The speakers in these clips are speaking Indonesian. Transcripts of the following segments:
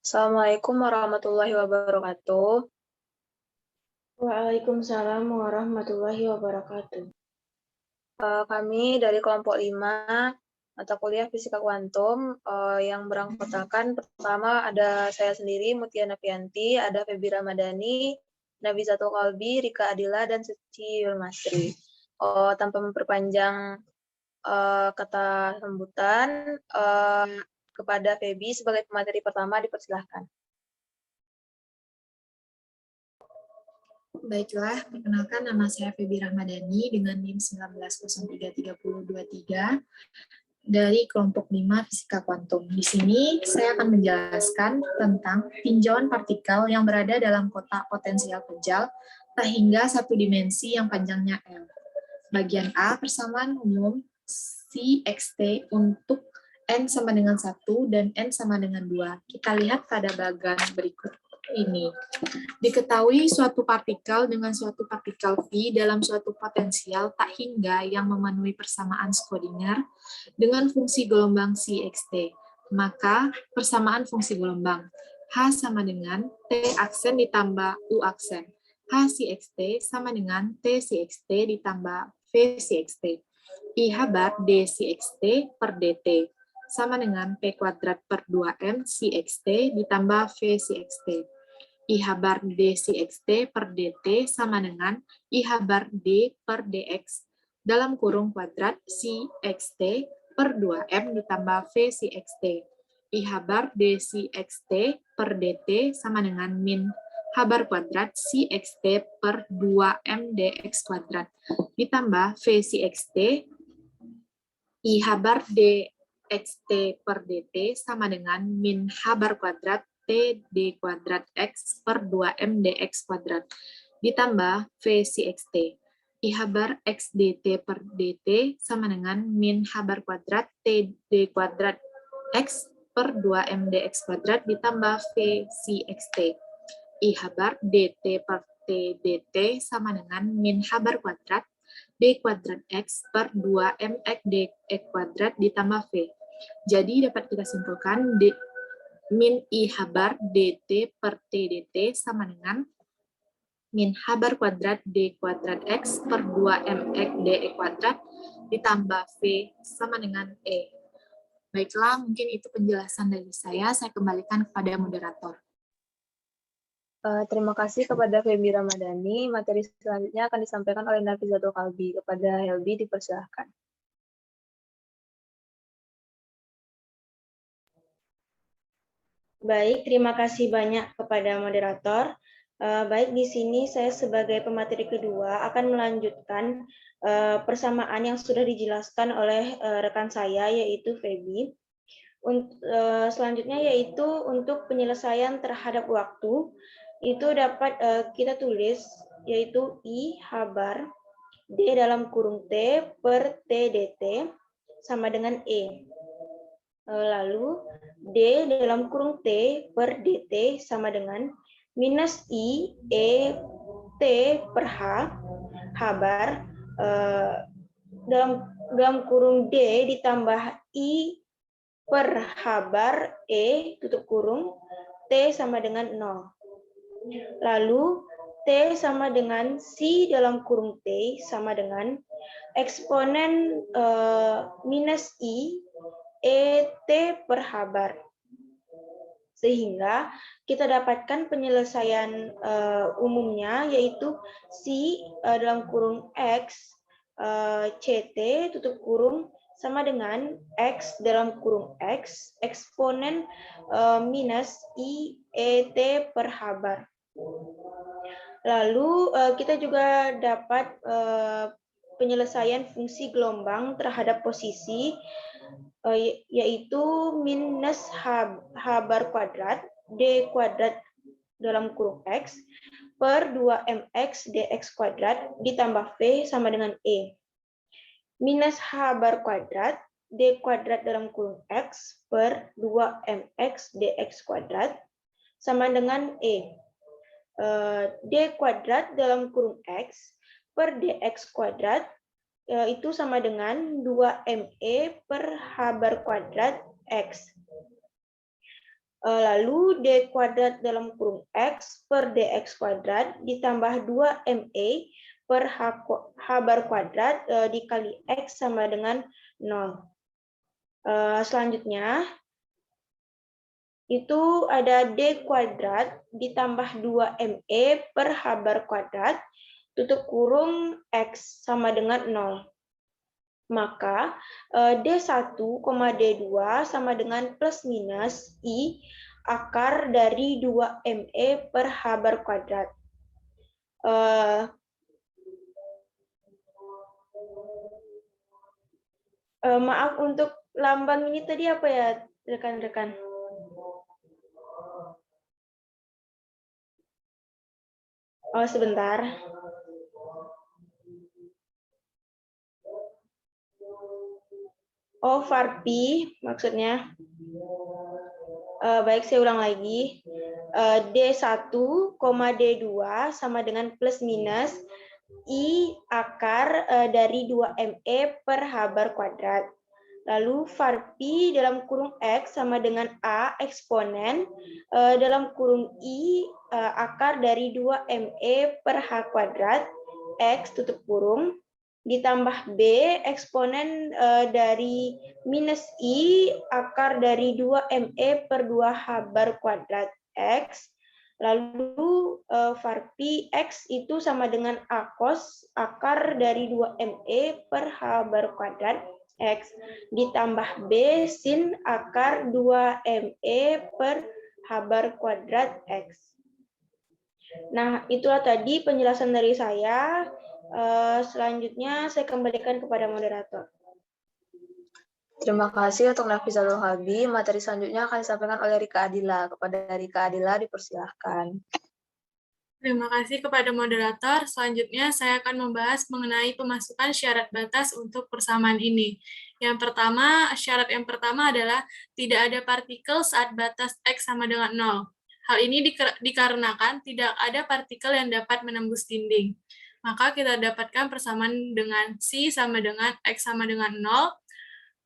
Assalamualaikum warahmatullahi wabarakatuh. Waalaikumsalam warahmatullahi wabarakatuh. Kami dari kelompok 5 mata kuliah Fisika Kuantum yang beranggotakan pertama ada saya sendiri Mutia Nafianti, ada Febi Ramadhani, Nabizatul Qalbi, Rika Adila, dan Suci Yulmasri. Tanpa memperpanjang kata sambutan, kepada Febi sebagai pemateri pertama dipersilahkan. Baiklah, perkenalkan nama saya Febi Ramadhani dengan NIM 19033023 dari kelompok 5 Fisika Kuantum. Di sini saya akan menjelaskan tentang tinjauan partikel yang berada dalam kotak potensial kejal tak hingga satu dimensi yang panjangnya L. Bagian A, persamaan umum CXT untuk N sama dengan 1 dan N sama dengan 2. Kita lihat pada bagan berikut ini. Diketahui suatu partikel dengan suatu partikel V dalam suatu potensial tak hingga yang memenuhi persamaan Schrödinger dengan fungsi gelombang CXT. Maka persamaan fungsi gelombang H sama dengan T aksen ditambah U aksen. H CXT sama dengan T CXT ditambah V CXT. I habar D CXT per DT sama dengan P kuadrat per 2M CXT ditambah V CXT. I habar D CXT per DT sama dengan I habar D per DX dalam kurung kuadrat CXT per 2M ditambah V CXT. I habar D CXT per DT sama dengan min habar kuadrat CXT per 2M DX kuadrat ditambah V CXT. I habar DXT per DT sama dengan min habar kuadrat T D kuadrat X per 2M DX kuadrat ditambah V CXT. I habar X DT per DT sama dengan min habar kuadrat T D kuadrat X per 2M DX kuadrat ditambah V CXT. I habar DT per T DT sama dengan min habar kuadrat D kuadrat X per 2MX DX kuadrat ditambah V. Jadi dapat kita simpulkan min I habar DT per T DT sama dengan min habar kuadrat D kuadrat X per 2MX DX kuadrat ditambah V sama dengan E. Baiklah, mungkin itu penjelasan dari saya. Saya kembalikan kepada moderator. Terima kasih kepada Febi Ramadhani. Materi selanjutnya akan disampaikan oleh Nafizatul Qalbi. Kepada Helbi dipersilahkan. Baik, terima kasih banyak kepada moderator. Baik, di sini saya sebagai pemateri kedua akan melanjutkan persamaan yang sudah dijelaskan oleh rekan saya, yaitu Febi. Selanjutnya yaitu untuk penyelesaian terhadap waktu, itu dapat kita tulis, yaitu I habar D dalam kurung T per T DT sama dengan E. Lalu D dalam kurung T per DT sama dengan minus I E T per H habar dalam kurung D ditambah I per habar E tutup kurung T sama dengan 0. Lalu T sama dengan C dalam kurung T sama dengan eksponen minus I ET per habar. Sehingga kita dapatkan penyelesaian umumnya yaitu C dalam kurung X CT tutup kurung sama dengan X dalam kurung X eksponen minus I ET per habar. Lalu kita juga dapat penyelesaian fungsi gelombang terhadap posisi yaitu minus habar kuadrat D kuadrat dalam kurung X per 2mx dx kuadrat ditambah V sama dengan E. Minus habar kuadrat D kuadrat dalam kurung X per 2mx dx kuadrat sama dengan E. D kuadrat dalam kurung X per dx kuadrat itu sama dengan 2ME per H bar kuadrat X. Lalu D kuadrat dalam kurung X per dx kuadrat ditambah 2ME per H bar kuadrat dikali X sama dengan 0. Selanjutnya, itu ada D kuadrat ditambah 2ME per H bar kuadrat tutup kurung X sama dengan 0. Maka D1, D2 sama dengan plus minus I akar dari 2ME per H bar kuadrat. Maaf untuk lambang ini tadi apa ya rekan-rekan? Oh, sebentar. Oh, Varpi maksudnya. Baik, saya ulang lagi. D1, D2 sama dengan plus minus I akar dari 2ME per H bar kuadrat. Lalu Varpi dalam kurung X sama dengan A eksponen dalam kurung I akar dari 2ME per H kuadrat X tutup kurung ditambah B eksponen dari minus I akar dari 2ME per 2H bar kuadrat X. Lalu Varpi X itu sama dengan A cos akar dari 2ME per H bar kuadrat X ditambah B sin akar 2ME per H bar kuadrat X. Nah, itulah tadi penjelasan dari saya. Selanjutnya saya kembalikan kepada moderator. Terima kasih untuk Nafizatul Habi. Materi selanjutnya akan disampaikan oleh Rika Adila. Kepada Rika Adila dipersilahkan. Terima kasih kepada moderator. Selanjutnya saya akan membahas mengenai pemasukan syarat batas untuk persamaan ini. Yang pertama, syarat yang pertama adalah tidak ada partikel saat batas X sama dengan 0. Hal ini dikarenakan tidak ada partikel yang dapat menembus dinding. Maka kita dapatkan persamaan dengan C sama dengan X sama dengan 0.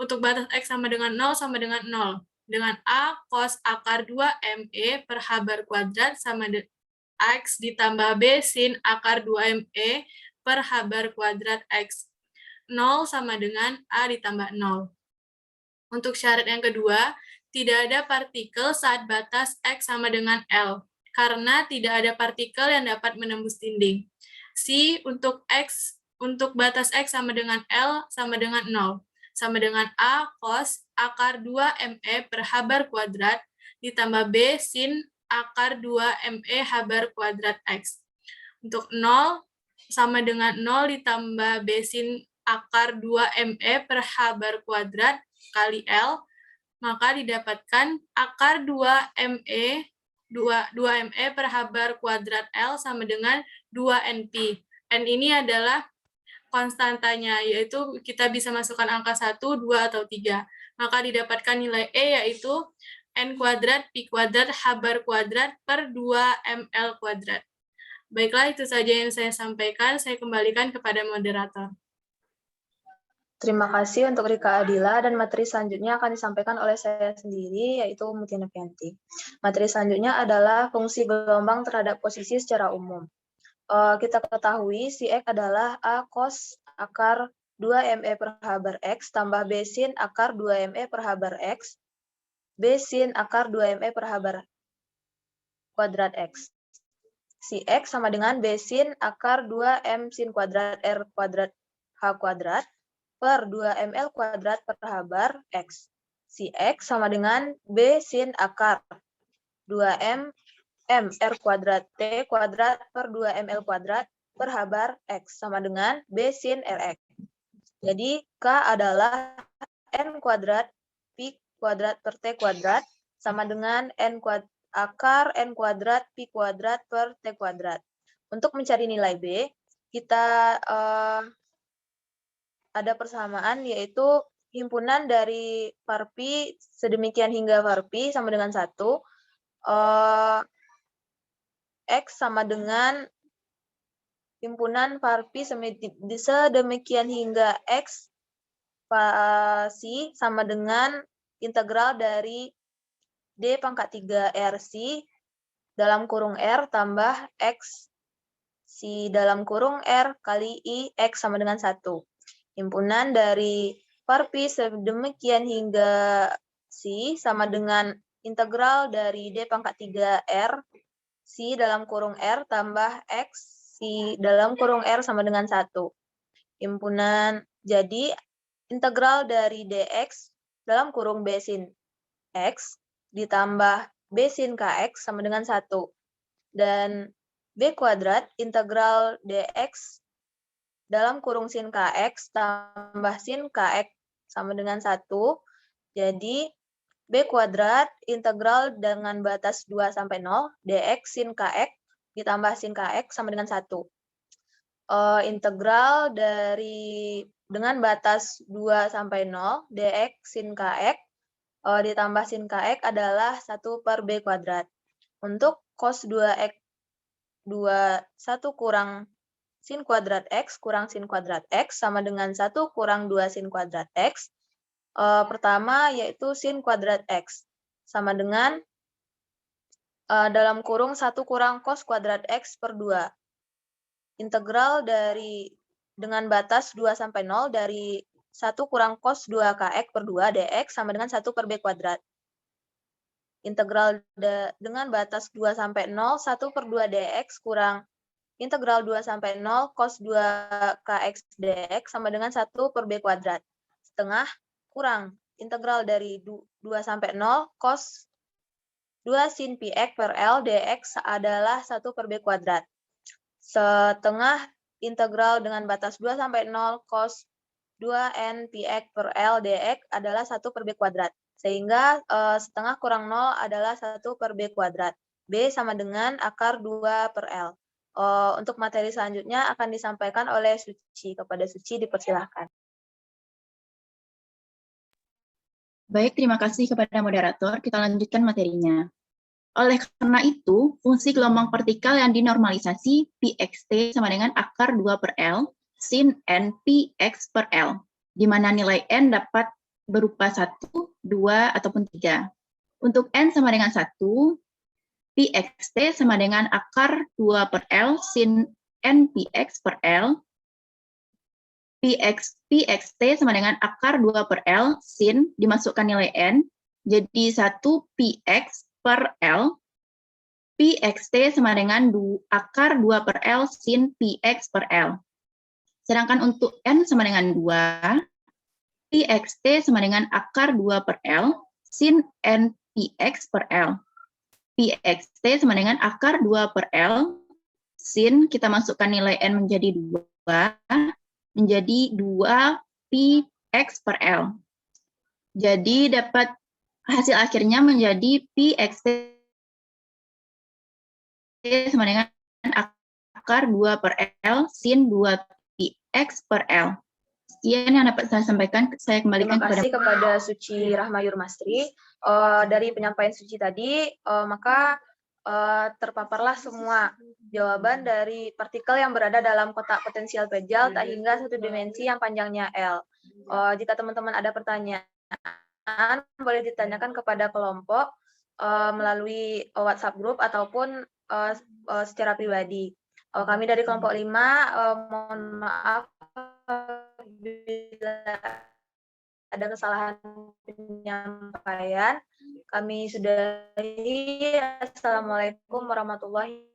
Untuk batas X sama dengan 0 sama dengan 0. Dengan A cos akar 2ME per H bar kuadrat sama dengan X ditambah B sin akar 2ME per H bar kuadrat X. 0 sama dengan A ditambah 0. Untuk syarat yang kedua, tidak ada partikel saat batas X sama dengan L, karena tidak ada partikel yang dapat menembus dinding. C untuk batas X sama dengan L sama dengan 0, sama dengan A cos akar 2ME per H bar kuadrat ditambah B sin akar 2ME H bar kuadrat X. Untuk 0 sama dengan 0 ditambah B sin akar 2ME per H bar kuadrat kali L, maka didapatkan akar 2ME per H bar kuadrat L sama dengan 2NP. N ini adalah konstantanya, yaitu kita bisa masukkan angka 1, 2, atau 3. Maka didapatkan nilai E yaitu N kuadrat Pi kuadrat H bar kuadrat per 2ML kuadrat. Baiklah, itu saja yang saya sampaikan. Saya kembalikan kepada moderator. Terima kasih untuk Rika Adila, dan materi selanjutnya akan disampaikan oleh saya sendiri, yaitu Mutia Novianti. Materi selanjutnya adalah fungsi gelombang terhadap posisi secara umum. Kita ketahui si X adalah A cos akar 2ME per H bar X tambah B sin akar 2ME per H bar X, B sin akar 2ME per H bar kuadrat X. Si X sama dengan B sin akar 2M sin kuadrat R kuadrat H kuadrat per 2ML kuadrat per H bar X. Si X sama dengan B sin akar 2M M R kuadrat T kuadrat per 2ML kuadrat per H bar X sama dengan B sin RX. Jadi K adalah N kuadrat Pi kuadrat per T kuadrat sama dengan akar N kuadrat Pi kuadrat per T kuadrat. Untuk mencari nilai B, kita ada persamaan, yaitu himpunan dari Varpi sedemikian hingga Varpi sama dengan 1. X sama dengan himpunan Varpi sedemikian hingga X pasi sama dengan integral dari D pangkat 3 RC dalam kurung R tambah X si dalam kurung R kali I X sama dengan 1. Himpunan dari Varpi sedemikian hingga si sama dengan integral dari D pangkat 3 R si dalam kurung R tambah X si dalam kurung R sama dengan 1. Himpunan jadi integral dari dx dalam kurung B sin X ditambah B sin KX sama dengan 1. Dan B kuadrat integral dx dalam kurung sin KX tambah sin KX sama dengan 1. Jadi B kuadrat integral dengan batas 2 sampai 0 dx sin KX ditambah sin KX sama dengan 1. Integral dari dengan batas 2 sampai 0 dx sin KX ditambah sin KX adalah 1 per B kuadrat. Untuk cos 2x 1 kurang sin kuadrat X kurang sin kuadrat X sama dengan 1 kurang 2 sin kuadrat X. Pertama yaitu sin kuadrat X sama dengan dalam kurung 1 kurang cos kuadrat X per 2. Integral dari dengan batas 2 sampai 0 dari 1 kurang cos 2kx per 2 dx sama dengan 1 per B kuadrat. Integral dengan batas 2 sampai 0, 1 per 2 dx kurang integral 2 sampai 0 cos 2kx dx sama dengan 1 per B kuadrat. Setengah kurang integral dari 2 sampai 0 cos 2 sin px per L dx adalah 1 per B kuadrat. Setengah integral dengan batas 2 sampai 0 cos 2n px per L dx adalah 1 per B kuadrat. Sehingga setengah kurang 0 adalah 1 per B kuadrat. B sama dengan akar 2 per L. Untuk materi selanjutnya akan disampaikan oleh Suci. Kepada Suci dipersilahkan. Baik, terima kasih kepada moderator. Kita lanjutkan materinya. Oleh karena itu, fungsi gelombang partikel yang dinormalisasi Pxt sama dengan akar 2 per L sin n Px per L, di mana nilai n dapat berupa 1, 2, ataupun 3. Untuk n sama dengan 1, Pxt sama dengan akar 2 per L sin n Px per L. Pxt sama dengan akar 2 per L sin dimasukkan nilai n, jadi 1 Px per L. Pxt sama dengan akar 2 per L sin Px per L. Sedangkan untuk n sama dengan 2, Pxt sama dengan akar 2 per L sin n Px per L. Pxt sama dengan akar 2 per L sin, kita masukkan nilai n menjadi 2, menjadi 2 Px per L. Jadi dapat hasil akhirnya menjadi Pxt sama dengan akar 2 per L sin 2 Px per L. Sekian yang dapat saya sampaikan. Saya kembalikan Terima kasih kepada Suci Rahma Yurmastri. Dari penyampaian Suci tadi, maka terpaparlah semua jawaban dari partikel yang berada dalam kotak potensial pejal tak hingga satu dimensi yang panjangnya L. Jika teman-teman ada pertanyaan, boleh ditanyakan kepada kelompok melalui WhatsApp group ataupun secara pribadi. Kami dari kelompok 5 mohon maaf bila ada kesalahan penyampaian. Kami sudahi. Assalamualaikum warahmatullahi